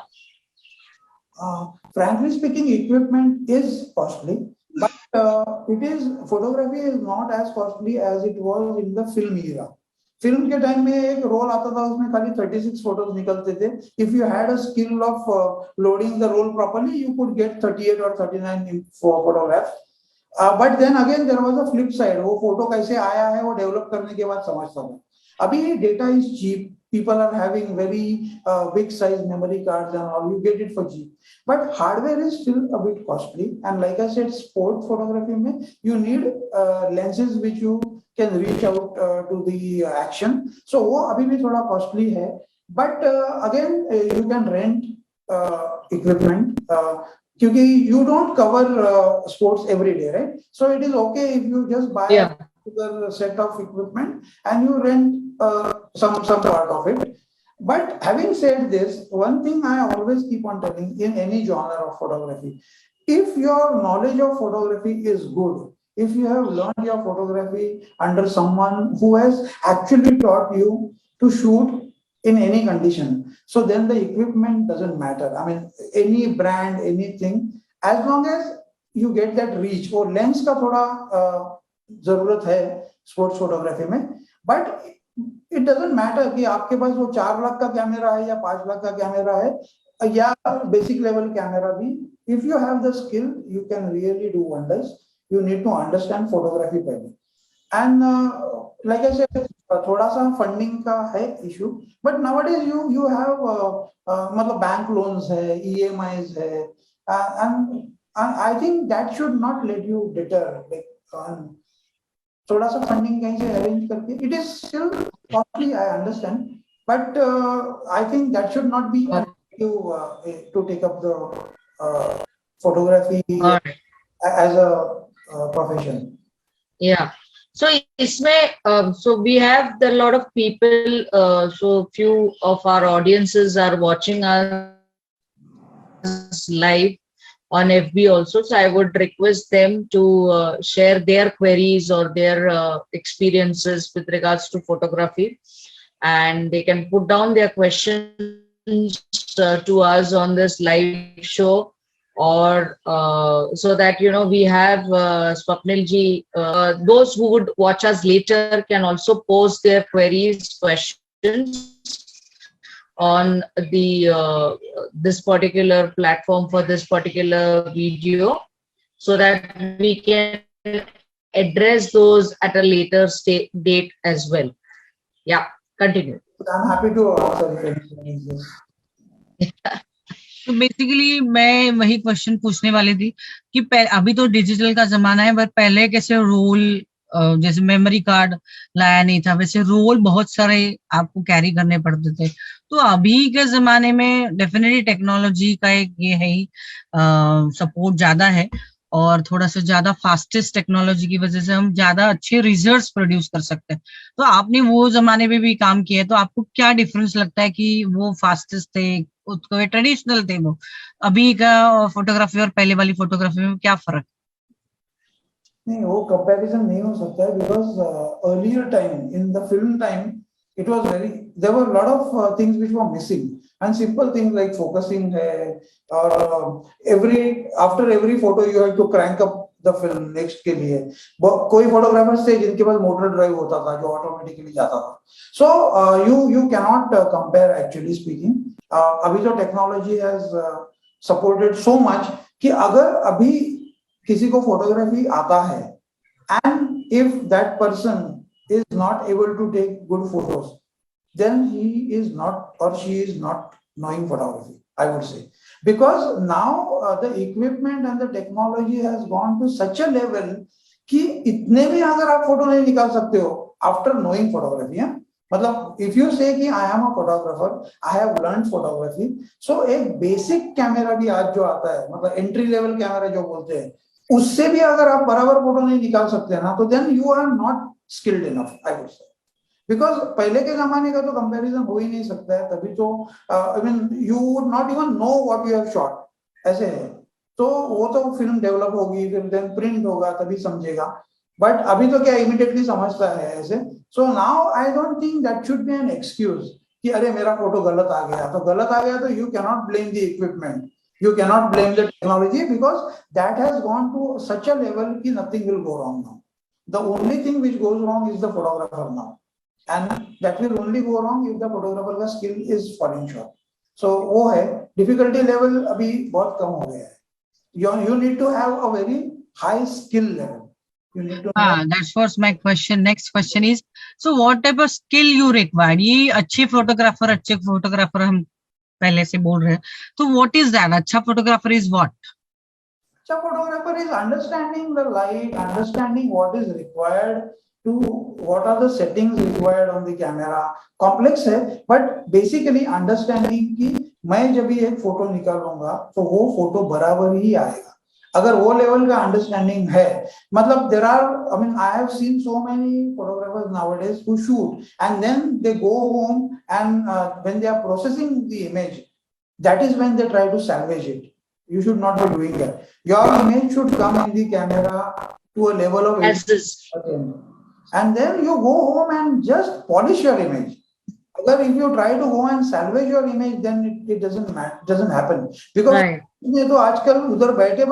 Frankly speaking, equipment is costly, but photography is not as costly as it was in the film era. Film के टाइम में एक रोल आता था, उसमें खाली 36 फोटोज निकलते थे. If you had a skill of loading the roll properly, you could get 38 और 39 photographs. But then again there was a flip side. वो फोटो कैसे आया है वो डेवलप करने के बाद समझता था. अभी data is cheap. People are having very big size memory cards and all. You get it for cheap. But hardware is still a bit costly. And like I said, sport photography mein you need lenses which you can reach out to the action. So वो अभी भी थोड़ा costly है. But again you can rent equipment. क्योंकि you don't cover sports every day, right? So it is okay if you just buy a set of equipment and you rent some part of it. But having said this, one thing I always keep on telling in any genre of photography, if your knowledge of photography is good, if you have learned your photography under someone who has actually taught you to shoot in any condition, so then the equipment doesn't matter. I mean, any brand, anything, as long as you get that reach. और lens का थोड़ा जरूरत है sports photography में, but it doesn't matter कि आपके पास वो 4 लाख का कैमरा है या 5 लाख का कैमरा है या बेसिक लेवल कैमरा भी. If you have the skill you can really do wonders. You need to understand photography पहले. एंड लाइक आई सेड, थोड़ा सा फंडिंग का है issue, but nowadays you have मतलब बैंक लोन्स है, ईएमआईज है, and I think that should not let you deter. थोड़ा सा फंडिंग कहीं से अरेंज करके, it is still costly, I understand, but I think that should not be to take up the photography as a profession. Yeah. So इसमें so we have the lot of people, so few of our audiences are watching us live on FB also. So I would request them to share their queries or their experiences with regards to photography, and they can put down their questions to us on this live show, or so that we have Swapnil ji, those who would watch us later can also post their queries, questions on the this particular platform for this particular video, so that we can address those at a later date as well. Yeah, continue. I'm happy to answer. तो basically मैं वही question पूछने वाली थी कि अभी तो digital का जमाना है, बट पहले कैसे रोल, जैसे मेमोरी कार्ड लाया नहीं था, वैसे रोल बहुत सारे आपको कैरी करने पड़ते थे. तो अभी के जमाने में डेफिनेटली टेक्नोलॉजी का एक ये है ही सपोर्ट ज्यादा है, और थोड़ा सा ज्यादा फास्टेस्ट टेक्नोलॉजी की वजह से हम ज्यादा अच्छे रिजल्ट्स प्रोड्यूस कर सकते हैं. तो आपने वो जमाने में भी काम किया है, तो आपको क्या डिफरेंस लगता है कि वो फास्टेस्ट थे, उसको ट्रेडिशनल थे, वो अभी का फोटोग्राफी और पहले वाली फोटोग्राफी में क्या फर्क? नहीं, वो कंपैरिजन नहीं हो सकता है, because earlier time, in the film time, it was very, there were a lot of things which were missing, and simple things like focusing hai, or after every photo you have to crank up the film next के लिए. कोई photographers थे जिनके पास motor drive होता था जो automatically जाता था. So you cannot compare, actually speaking. अभी तो technology has supported so much कि अगर अभी किसी को photography आता है, and if that person is not able to take good photos, then he is not or she is not knowing photography, I would say. Because now the equipment and the technology has gone to such a level कि इतने भी अगर आप photo नहीं निकाल सकते हो after knowing photography, है? मतलब if you say कि I am a photographer, I have learned photography, so एक basic कैमरा भी आज जो आता है, मतलब entry level कैमरा जो बोलते हैं, उससे भी अगर आप बराबर फोटो नहीं निकाल सकते ना, तो then you are not skilled enough, I would say. Because पहले के जमाने का तो कंपैरिजन हो ही नहीं सकता है, तभी तो I mean you would not even know what you have shot, ऐसे है. तो वो तो फिल्म डेवलप होगी, फिर देन प्रिंट होगा, तभी समझेगा. बट अभी तो क्या इमीडिएटली समझता है ऐसे. So now I don't think that should be an excuse कि अरे मेरा फोटो गलत आ गया, तो गलत आ गया तो you can not blame the equipment, you cannot blame the technology, because that has gone to such a level that nothing will go wrong now. The only thing which goes wrong is the photographer now. and that will only go wrong if the photographer का skill is falling short. So वो है difficulty level अभी बहुत कम हो गया है. You need to have a very high skill level. You need to That's was my question. Next question is, so what type of skill you require? ये अच्छे photographer हम पहले से बोल रहे हैं, तो what is that? अच्छा फोटोग्राफर is what? अच्छा photographer is understanding the light, understanding what is required to, what are the settings required on the camera. Complex है, but basically understanding कि मैं जब भी एक फोटो निकालूंगा तो वो फोटो बराबर ही आएगा. अगर वो लेवल का अंडरस्टैंडिंग है, मतलब there are, I mean, I have seen so many photographers nowadays who shoot and then they go home and when they are processing the image, that is when they try to salvage it. You should not be doing that. Your image should come in the camera to a level of 80%. And then you go home and just polish your image. If you try to go and salvage your image, then it doesn't happen. Because तो आजकल उधर बैठे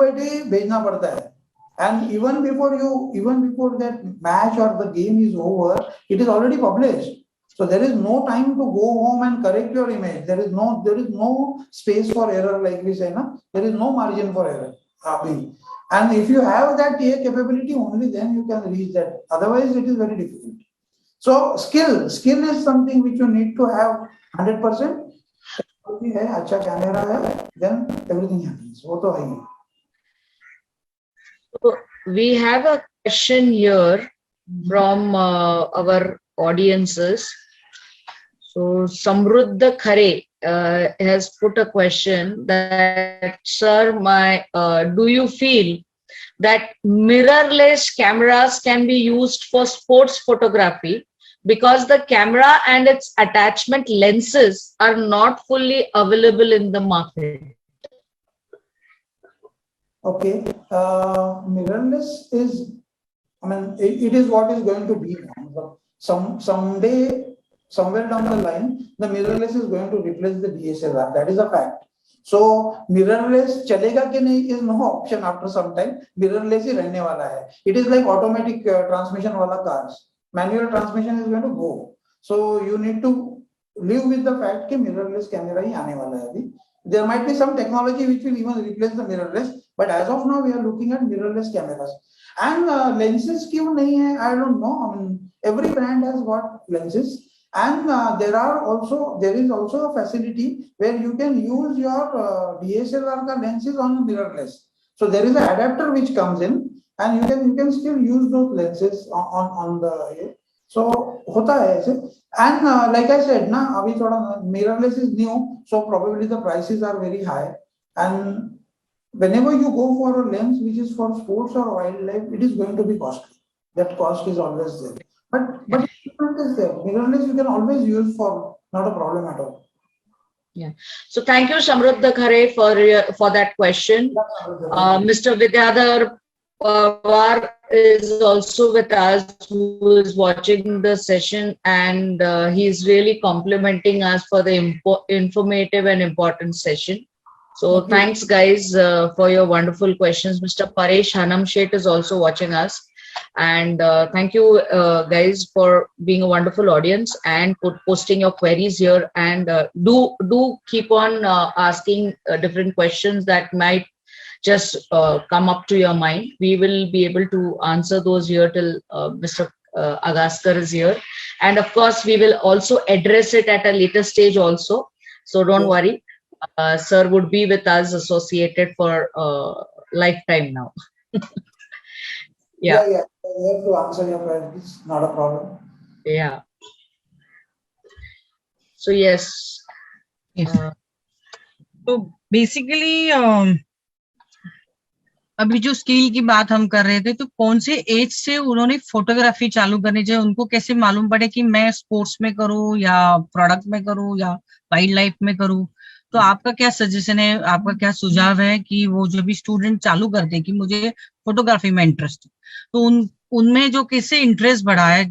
भेजना पड़ता है. And even before that match or the game is over, it is already published. So there is no time to go home and correct your image. There is no space for error, like we say, na? There is no margin for error. And if you have that capability, only then you can reach that. Otherwise, it is very difficult. So skill is something which you need to have 100%. है, अच्छा camera है, then everything happens. वो तो है ही. So we have a question here from our audiences. So Samruddha Khare has put a question that, sir, do you feel that mirrorless cameras can be used for sports photography because the camera and its attachment lenses are not fully available in the market? Okay, mirrorless is, I mean, it is what is going to be now. Someday, somewhere down the line, the mirrorless is going to replace the DSLR. That is a fact. So mirrorless chalega कि नहीं is no option after some time. Mirrorless ही रहने वाला है. It is like automatic transmission वाला cars. Manual transmission is going to go. So you need to live with the fact कि mirrorless camera ही आने वाला है अभी. There might be some technology which will even replace the mirrorless, but as of now we are looking at mirrorless cameras. And lenses क्यों नहीं है? I don't know. I mean, every brand has got lenses. And there is also a facility where you can use your DSLR lenses on mirrorless. So there is an adapter which comes in, and you can still use those lenses on the. So होता है ऐसे. And like I said, ना अभी थोड़ा mirrorless is new, so probably the prices are very high. And whenever you go for a lens which is for sports or wildlife, it is going to be costly. That cost is always there. But mirrorless you can always use for, not a problem at all. Yeah. So thank you, Samruddha Khare, for that question. Mr. Vidyadhar Pawar is also with us, who is watching the session, and he is really complimenting us for the informative and important session. So thanks, guys, for your wonderful questions. Mr. Paresh Hanamshet is also watching us. And thank you guys for being a wonderful audience and posting your queries here, and do keep on asking different questions that might just come up to your mind. We will be able to answer those here till Mr. Agaskar is here, and of course we will also address it at a later stage also, so don't worry. Sir would be with us associated for lifetime now. Yeah, we have to answer your queries, not a problem. Yeah. So yes. So basically, अभी जो skill की बात हम कर रहे थे, तो कौन से एज से उन्होंने फोटोग्राफी चालू करनी चाहिए, उनको कैसे मालूम पड़े कि मैं स्पोर्ट्स में करूँ या प्रोडक्ट में करूँ या वाइल्ड लाइफ में करूँ? तो आपका क्या सजेशन है, आपका क्या सुझाव है कि वो जो भी स्टूडेंट चालू करते हैं कि मुझे फोटोग्राफी में इंटरेस्ट है, तो उनमें जो कैसे इंटरेस्ट बढ़ा है,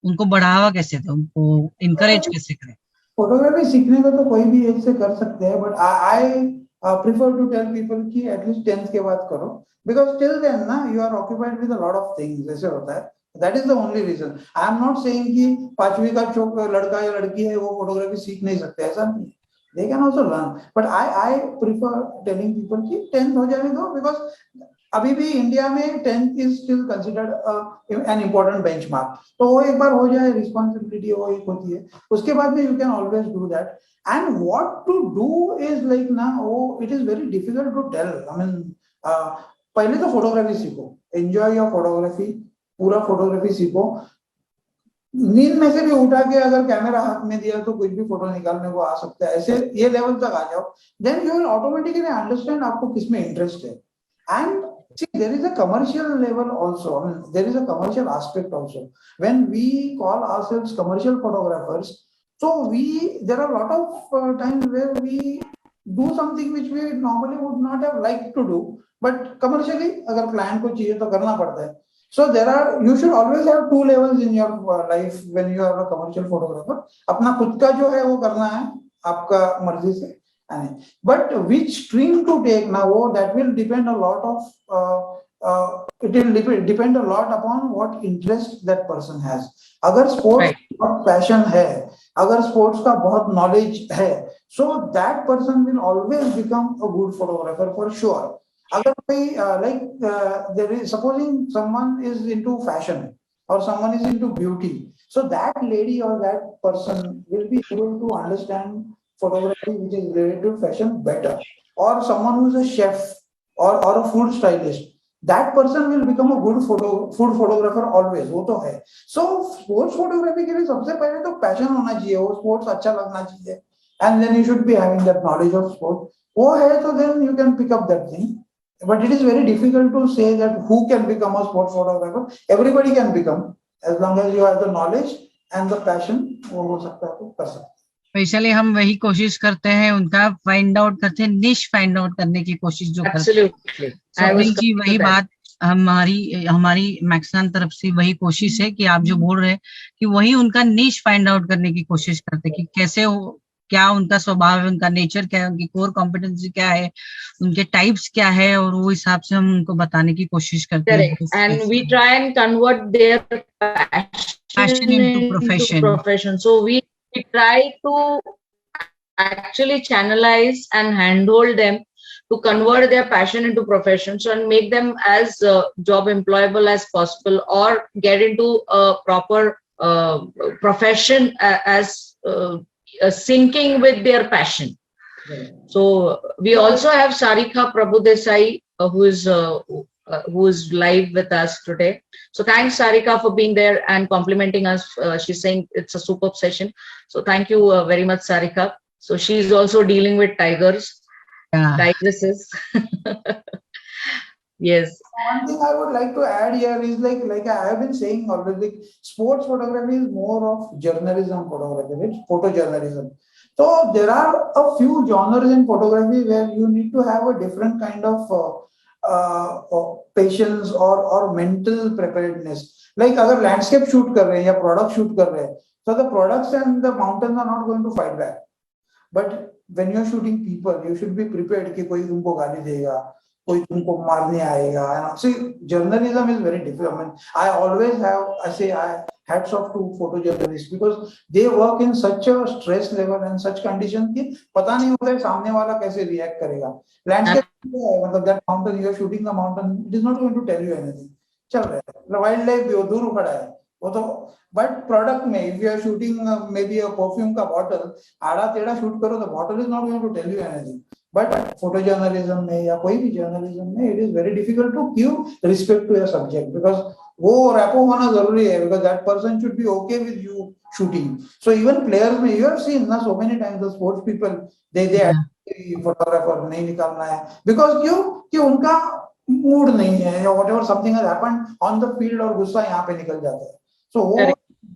उनको बढ़ावा कैसे दे, उनको इनकरेज कैसे करें? फोटोग्राफी सीखने का तो कोई भी एज से कर सकते हैं, but I prefer to tell people कि at least 10th के बाद करो, because till then ना you are occupied with a lot of things. ऐसे होता है, That is the only reason. I am not saying कि 5वीं का लड़का या लड़की है वो फोटोग्राफी सीख नहीं सकते, ऐसा नहीं. They can also learn, but I prefer telling people कि 10th हो जाने दो, because अभी भी इंडिया में 10th is still considered an important benchmark. तो वो एक बार हो जाए, responsibility वो एक होती है, उसके बाद में you can always do that. And what to do is like now it is very difficult to tell. I mean, पहले तो फोटोग्राफी सीखो, enjoy your photography, पूरा फोटोग्राफी सीखो. नींद में से भी उठा के अगर कैमरा हाथ में दिया तो कुछ भी फोटो निकालने को आ सकता है, ऐसे ये लेवल तक आ जाओ, then you will automatically understand आपको किसमें इंटरेस्ट है. And see, there is a commercial level also. I mean, there is a commercial aspect also. When we call ourselves commercial photographers, so there are a lot of times where we do something which we normally would not have liked to do, but commercially अगर client को चाहिए तो करना पड़ता है. So you should always have two levels in your life when you are a commercial photographer. अपना खुद का जो है वो करना है आपका मर्जी से. But which stream to take now, that will depend a lot of it will depend a lot upon what interest that person has. अगर sports का passion है, अगर sports का बहुत knowledge है, so that person will always become a good photographer for sure. अगर कोई there is, supposing someone is into fashion or someone is into beauty, so that lady or that person will be able to understand photography which is related to fashion better. Or someone who is a chef or a food stylist, that person will become a good food photographer always. वो तो है. So sports photography के लिए सबसे पहले तो passion होना चाहिए, वो sports अच्छा लगना चाहिए, and then you should be having that knowledge of sport. वो है तो then you can pick up that thing. But it is very difficult to say that who can become a sports photographer. Everybody can become, as long as you have the knowledge and the passion. वो हो सकता है तो कर सकते. Specially हम वही कोशिश करते हैं, उनका फाइंड आउट करते हैं, निश फाइंड आउट करने की कोशिश जो करते हैं. स्वप्निल जी, वही बात हमारी मैक्सनैन तरफ से वही कोशिश है कि आप जो बोल रहे हैं कि वही उनका निश फाइंड आउट करने की कोशिश करते हैं कि कैसे क्या उनका स्वभाव है, उनका नेचर क्या है, उनकी कोर कॉम्पिटेंसी क्या है, उनके टाइप्स क्या है, और वो हिसाब से हम उनको बताने की कोशिश करते हैं. And we try and convert their passion into profession. So we try to actually channelize and handhold them to convert their passion into professions and make them as job employable as possible, or get into a proper profession as syncing with their passion. So we also have Sarika Prabhudesai who is live with us today. So thanks Sarika for being there and complimenting us. She's saying it's a superb session. So thank you very much Sarika. So she's also dealing with tigers, tigresses. Yes. One thing I would like to add here is like I have been saying always, like sports photography is more of journalism photography. It's photojournalism. So there are a few genres in photography where you need to have a different kind of patience or mental preparedness. Like अगर landscape shoot कर रहे हैं या product shoot कर रहे हैं, so the products and the mountains are not going to fight back. But when you are shooting people, you should be prepared कि कोई तुमको गाली देगा, कोई तुमको मारने आएगा. See, journalism is very difficult. I mean, I always say hats off to photojournalists because they work in such a stress level and such conditions कि पता नहीं होता है सामने वाला कैसे react करेगा. Landscape मतलब that mountain, you are shooting the mountain, it is not going to tell you anything. चल रहा है. Wildlife भी वो दूर खड़ा है, वो तो. But product में, if you are shooting maybe a perfume का bottle, आड़ा टेढ़ा shoot करो, the bottle is not going to tell you anything. But photojournalism में या कोई भी journalism में, it is very difficult to give respect to a subject because वो rapport होना जरूरी है, because that person should be okay with you shooting. So even players में, you have seen ना so many times the sports people they photographer नहीं निकालना है because क्यों कि उनका मूड नहीं है या whatever something has happened on the field और गुस्सा यहाँ पे निकल जाता है. So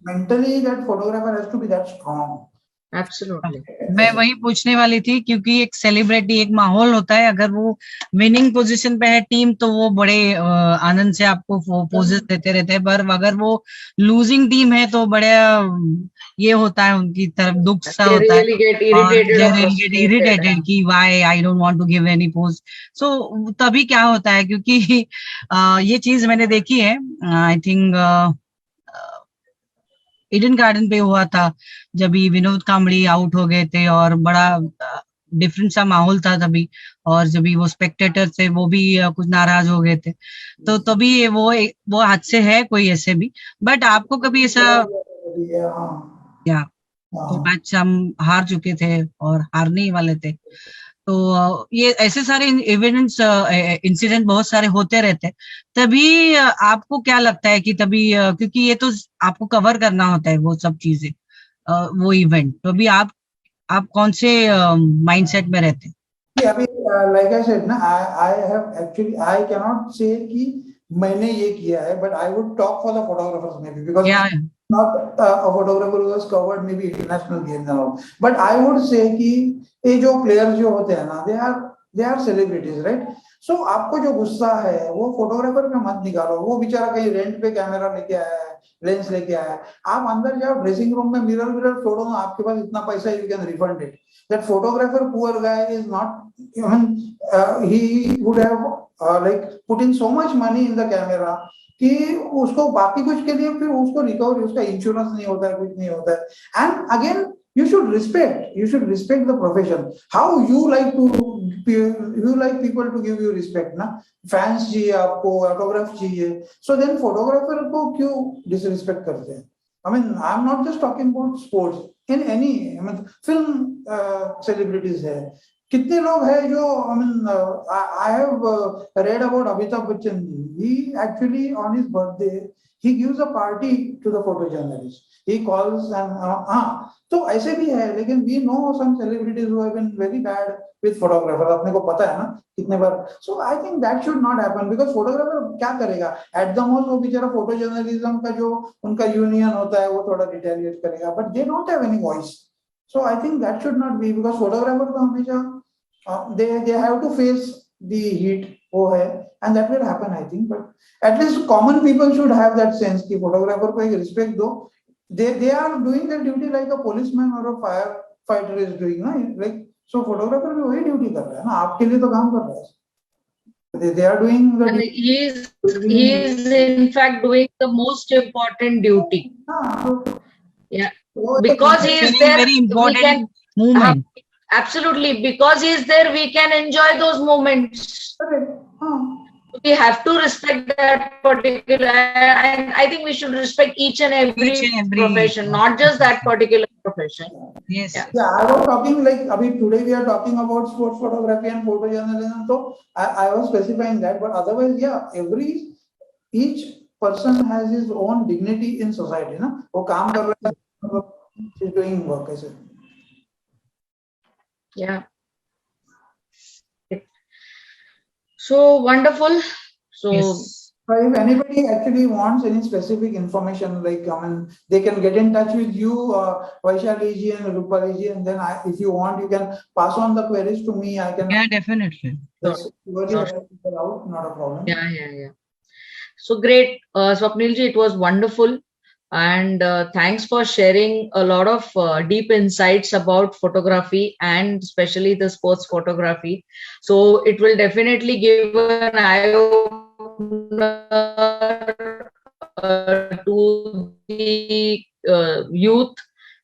mentally that photographer has to be that strong. Absolutely. मैं वही पूछने वाली थी क्योंकि एक सेलिब्रिटी, एक माहौल होता है, अगर वो विनिंग पोजीशन पे है टीम तो वो बड़े आनंद से आपको पोजेस देते रहते हैं, पर अगर वो लूजिंग टीम है तो बड़े ये होता है उनकी तरफ दुख सा होता है, इरिटेटेड कि why I don't want to give any pose. So तभी क्या होता है, क्योंकि ये चीज मैंने देखी है, आई थिंक ईडन गार्डन पे हुआ था, जब भी विनोद कांबड़ी आउट हो गए थे और बड़ा डिफरेंट सा माहौल था तभी, और जब भी वो स्पेक्टेटर थे वो भी कुछ नाराज हो गए थे, तो तभी वो हादसे है कोई ऐसे भी। बट आपको कभी ऐसा, या तो मैच हम हार चुके थे और हारने ही वाले थे, तो ये ऐसे सारे इवेंट्स, इंसिडेंट बहुत सारे होते रहते हैं। तभी आपको क्या लगता है कि तभी क्योंकि ये तो आपको कवर करना होता है वो सब चीजें, वो इवेंट, तो अभी आप कौन से माइंडसेट में रहते हैं? अभी like I said ना, I have actually, I cannot say कि मैंने ये किया है, but I would talk for the photographers maybe, because not a photographer who has covered maybe international games and all, but I would say कि ये जो players जो होते हैं ना, they are celebrities, right? So आपको जो गुस्सा है वो फोटोग्राफर पे मत निकालो, वो बेचारा कहीं रेंट पे कैमरा लेके आया है, लेंस लेके आया है, आप अंदर जाओ ड्रेसिंग रूम में, मिरर छोड़ो ना, आपके पास इतना पैसा, you can refund it. That photographer, poor guy, is not even, he would have like put in so much money in the camera कि उसको बाकी कुछ के लिए फिर उसको रिकवरी, उसका इंश्योरेंस नहीं होता है, कुछ नहीं होता है. And again you should respect the profession. How you like people to give you respect ना, fans चाहिए आपको, autograph चाहिए, so then photographer को क्यों disrespect करते हैं? I mean, I'm not just talking about sports, in any, I mean, film celebrities है, कितने लोग हैं जो, I mean, I have read about Amitabh Bachchan. He actually on his birthday he gives a party to the photojournalists. He calls and तो ऐसे भी है, लेकिन we know some celebrities who have been very bad with photographers. अपने को पता है ना कितने बार. So I think that should not happen, because photographer क्या करेगा? At the most वो बेचारा photojournalism का जो उनका union होता है वो थोड़ा retaliate करेगा, but they don't have any voice. So I think that should not be, because photographer तो हमेशा they have to face the heat वो है, and that will happen I think. But at least common people should have that sense कि photographer को एक respect दो. They are doing their duty like a policeman or a firefighter is doing ना, like so photographer भी वही duty कर रहा है ना, आपके लिए तो काम कर रहा है. They are doing the and he is in fact doing the most important duty. Yeah, because he is there, very important movement. Absolutely, because he is there, we can enjoy those moments. We have to respect that particular, and I think we should respect each and every profession, not just that particular profession. Yes. Yeah, I was talking like, today we are talking about sports photography and photojournalism, so I was specifying that, but otherwise, yeah, each person has his own dignity in society, ना? वो काम कर रहा है, he's doing work, ऐसे. Yeah. So wonderful. So yes. If anybody actually wants any specific information, like, I mean, they can get in touch with you, Vaishali ji and Rupali ji, and then if you want, you can pass on the queries to me. I can. Yeah, definitely. Out, not a problem. Yeah. So great, Swapnil ji, it was wonderful. And thanks for sharing a lot of deep insights about photography, and especially the sports photography. So it will definitely give an eye opener to the youth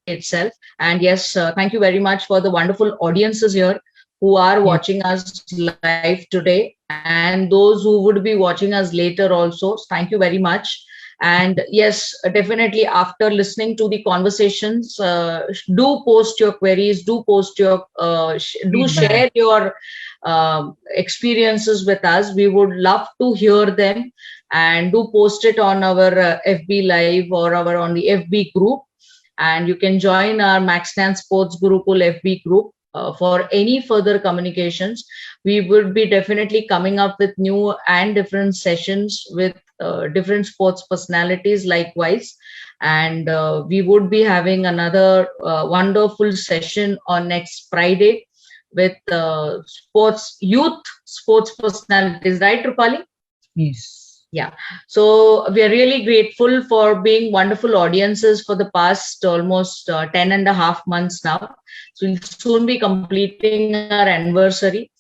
itself. And yes, thank you very much for the wonderful audiences here who are watching us live today, and those who would be watching us later also. Thank you very much. And yes, definitely after listening to the conversations, do post your queries, do post your, do share your experiences with us. We would love to hear them, and do post it on our FB Live or on the FB group. And you can join our MaxNyan Sports Gurukul FB group for any further communications. We would be definitely coming up with new and different sessions with different sports personalities likewise, and we would be having another wonderful session on next Friday with youth sports personalities, right, Rupali? Yes. Yeah, so we are really grateful for being wonderful audiences for the past almost 10.5 months now. So we'll soon be completing our anniversary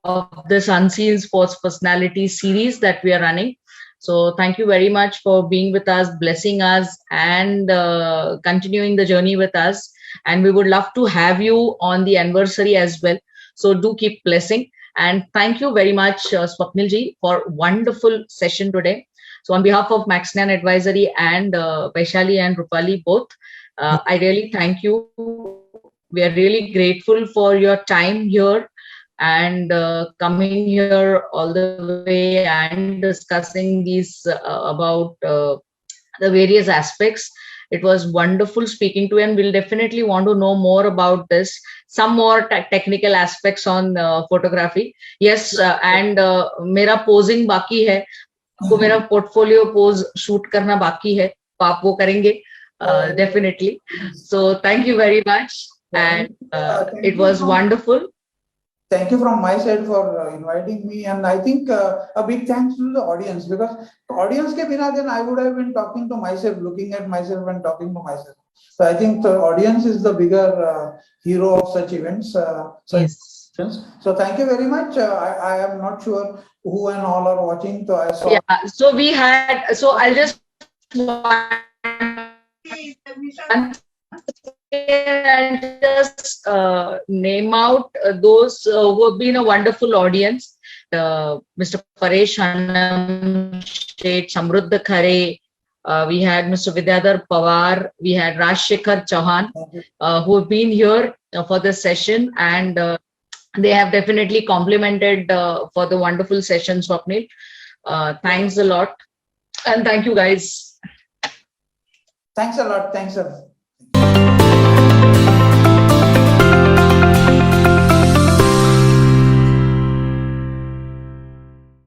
of this Unseen Sports Personality series that we are running. So thank you very much for being with us, blessing us, and continuing the journey with us. And we would love to have you on the anniversary as well. So do keep blessing. And thank you very much, Swapnil ji, for wonderful session today. So on behalf of MaxNyan Advisory and Vaishali and Rupali both, I really thank you. We are really grateful for your time here and coming here all the way and discussing these about the various aspects. It was wonderful speaking to you, and we'll definitely want to know more about this, some more technical aspects on photography. Yes, and मेरा posing बाकी है, आपको मेरा portfolio pose shoot करना बाकी है, तो आप वो करेंगे definitely. So thank you very much, and it was wonderful. Thank you from my side for inviting me, and I think a big thanks to the audience, because audience ke bina then I would have been talking to myself, looking at myself and talking to myself. So I think the audience is the bigger hero of such events. Yes. So thank you very much. I am not sure who and all are watching. So I saw. Yeah. So we had. So I'll just and just name out those who have been a wonderful audience. Mr. Paresh Hanam, State Samruddha Khare, we had Mr. Vidyadhar Pawar, we had Rajshekhar Chauhan, who have been here for this session, and they have definitely complimented for the wonderful session, Swapnil. Thanks a lot, and thank you guys. Thanks a lot. Thanks a lot.